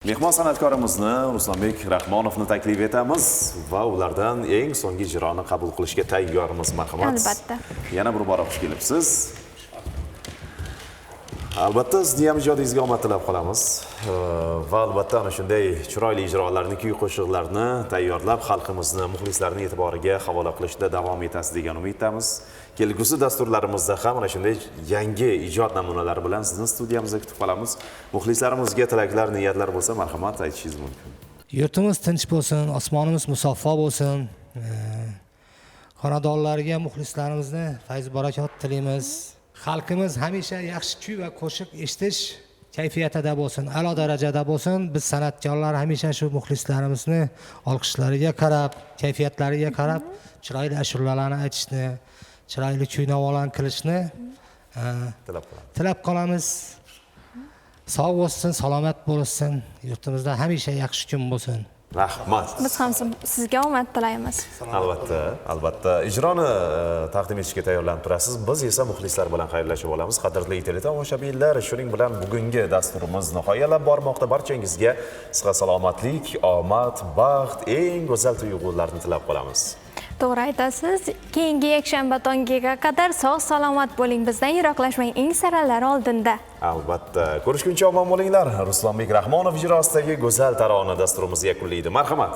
Mehmon san'atkorimizni Ruslanbek Rahmonovni taklif etamiz va ulardan eng so'nggi ijroni qabul qilishga tayyormiz, marhamat. Albatta. Yana bir bora xush kelibsiz. Albatta sizni ham ijodingizga omad tilab qolamiz. Va albatta ana shunday chiroyli ijrolarni, kuy-qo'shiqlarni tayyorlab xalqimizni, muxlislarning e'tiboriga havola qilishda davom etasiz degan umiddamiz. Kelgusi dasturlarimizda ham ana shunday yangi ijod namunalari bilan sizni studiyamizda kutib qolamiz. Muxlislarimizga tilaklar, niyatlar bo'lsa, marhamat aytishingiz mumkin. Yurtimiz tinch bo'lsin, osmonimiz musaffo bo'lsin. Xonadonlarga muxlislarimizni fayz barakot tilaymiz. Xalqimiz hamisha yaxshi kuy va qo'shiq eshitish kayfiyatida bo'lsin, a'lo darajada bo'lsin. Biz san'atkorlar hamisha shu muxlislarimizni olqishlariga qarab, kayfiyatlariga qarab, chiroyli ashulalarni aytishni, chiroyli kuy-navolarni qilishni tilab qolamiz. Sog' bo'lsin, salomat bo'lsin. Yurtimizda hamisha yaxshi kun bo'lsin. Rahmat. Biz ham sizga omad tilaymiz. Albatta, albatta. Ijroni taqdim etishga tayyorlanib turasiz. Biz esa muxlislar bilan xayrlashib olamiz. Qadrli teletomoshabinlar, shuning bilan bugungi dasturimiz nihoyalab bormoqda. Barchangizga sihat salomatlik, omad, baxt, eng go'zal tuyg'ularni tilab qolamiz. To'g'ri aytasiz. Keyingi yakshanba tongiga qadar sog' salomat bo'ling. Bizdan yiroqlashmang, eng saralari oldinda. Albatta. Ko'rishguncha omon bo'linglar. Ruslanbek Rahmonov ijrosidagi go'zal tarona dasturimizni yakunlaydi. Marhamat.